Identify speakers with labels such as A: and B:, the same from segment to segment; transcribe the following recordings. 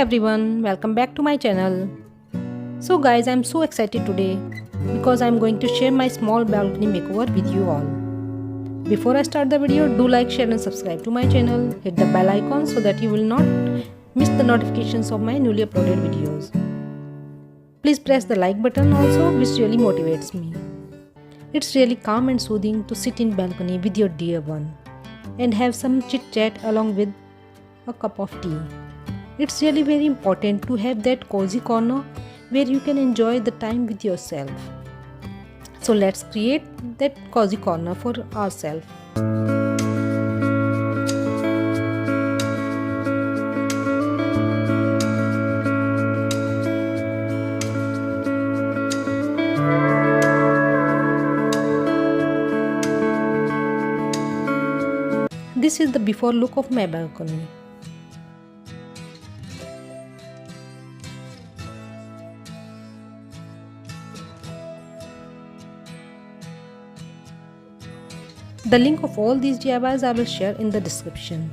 A: everyone, welcome back to my channel. So guys, I'm so excited today because I'm going to share my small balcony makeover with you all. Before I start the video, do like, share and subscribe to my channel. Hit the bell icon so that you will not miss the notifications of my newly uploaded videos. Please press the like button also, which really motivates me. It's really calm and soothing to sit in balcony with your dear one and have some chit chat along with a cup of tea. It's really very important to have that cozy corner where you can enjoy the time with yourself. So let's create that cozy corner for ourselves. This is the before look of my balcony. The link of all these DIYs I will share in the description.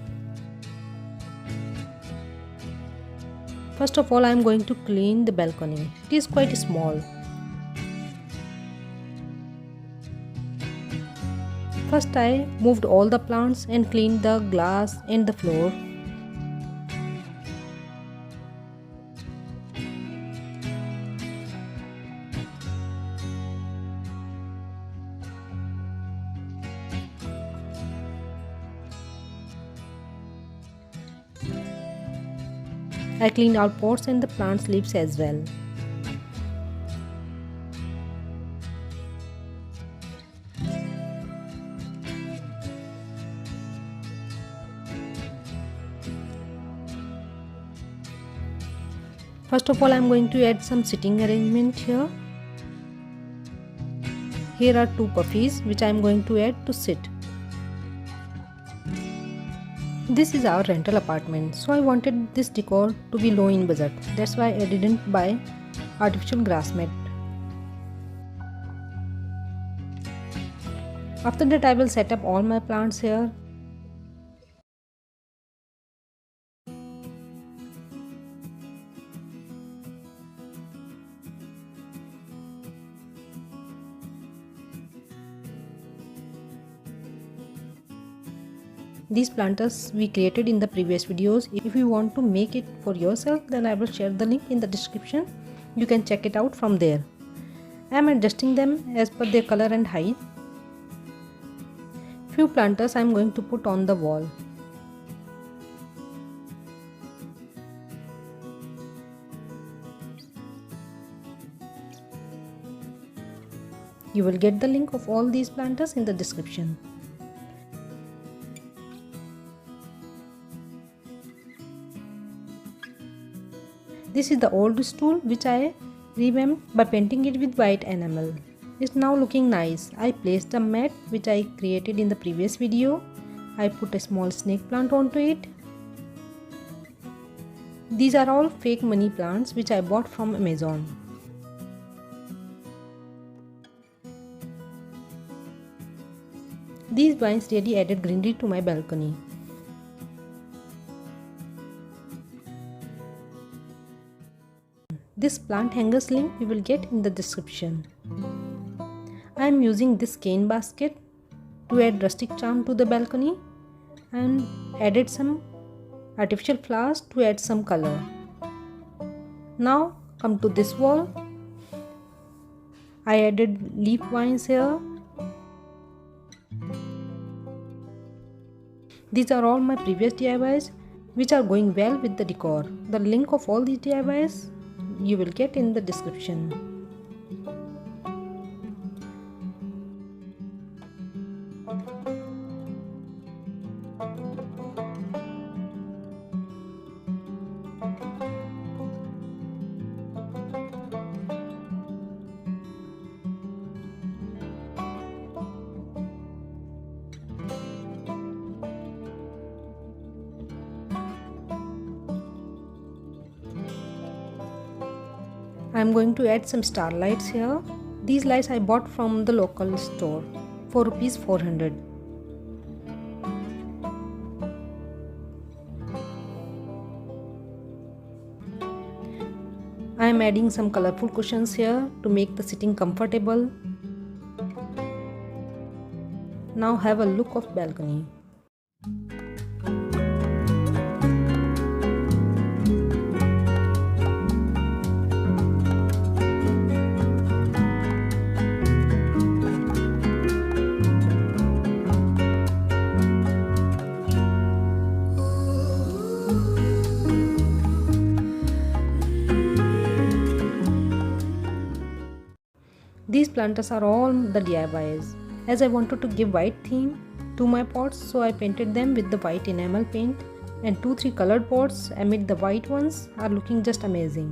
A: First of all, I am going to clean the balcony. It is quite small. First I moved all the plants and cleaned the glass and the floor. I cleaned all pots and the plant leaves as well. First of all, I am going to add some sitting arrangement here. Here are two puffies which I am going to add to sit. This is our rental apartment, so I wanted this decor to be low in budget. That's why I didn't buy artificial grass mat. After that, I will set up all my plants here. These planters we created in the previous videos. If you want to make it for yourself, then I will share the link in the description. You can check it out from there. I am adjusting them as per their color and height. Few planters I am going to put on the wall. You will get the link of all these planters in the description. This is the old stool which I revamped by painting it with white enamel. It's now looking nice. I placed a mat which I created in the previous video. I put a small snake plant onto it. These are all fake money plants which I bought from Amazon. These vines really added greenery to my balcony. This plant hangers link you will get in the description. I am using this cane basket to add rustic charm to the balcony and added some artificial flowers to add some color. Now come to this wall. I added leaf vines here. These are all my previous DIYs which are going well with the decor. The link of all these DIYs you will get in the description. I am going to add some star lights here. These lights I bought from the local store for ₹400. I am adding some colorful cushions here to make the sitting comfortable. Now have a look of balcony. These planters are all the DIYs. As I wanted to give white theme to my pots, so I painted them with the white enamel paint, and 2-3 colored pots amid the white ones are looking just amazing.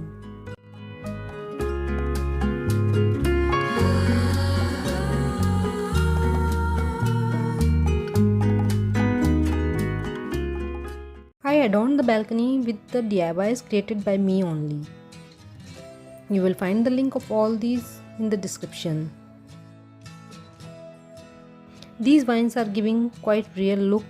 A: I adorned the balcony with the DIYs created by me only. You will find the link of all these in the description. These vines are giving quite real look.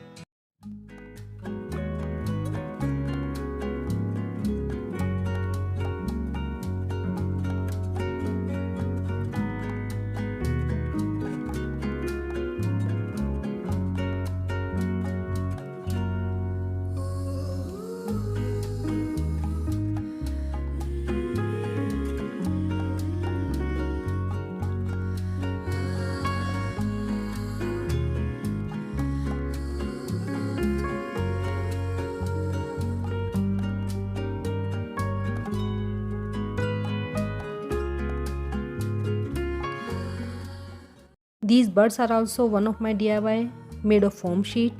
A: These birds are also one of my DIY made of foam sheet.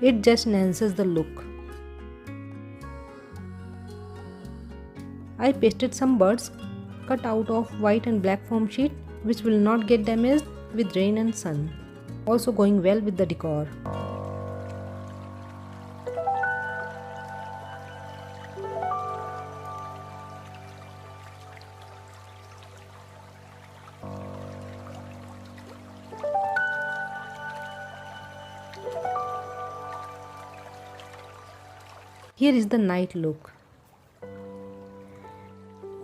A: It just enhances the look. I pasted some birds cut out of white and black foam sheet which will not get damaged with rain and sun. Also going well with the decor. Here is the night look.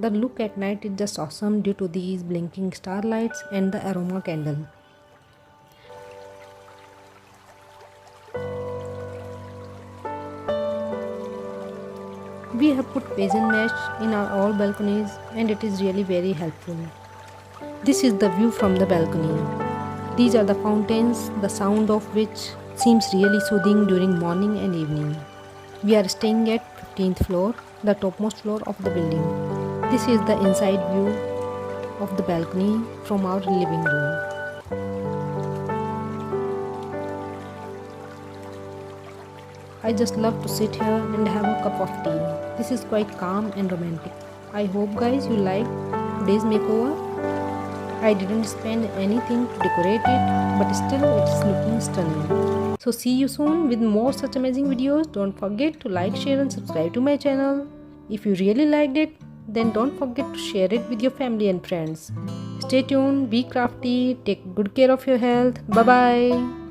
A: The look at night is just awesome due to these blinking starlights and the aroma candle. We have put pigeon mesh in our all balconies and it is really very helpful. This is the view from the balcony. These are the fountains, the sound of which seems really soothing during morning and evening. We are staying at 15th floor, the topmost floor of the building. This is the inside view of the balcony from our living room. I just love to sit here and have a cup of tea. This is quite calm and romantic. I hope guys you liked today's makeover. I didn't spend anything to decorate it, but still it's looking stunning. So see you soon with more such amazing videos. Don't forget to like, share and subscribe to my channel. If you really liked it, then don't forget to share it with your family and friends. Stay tuned, be crafty, take good care of your health. Bye bye.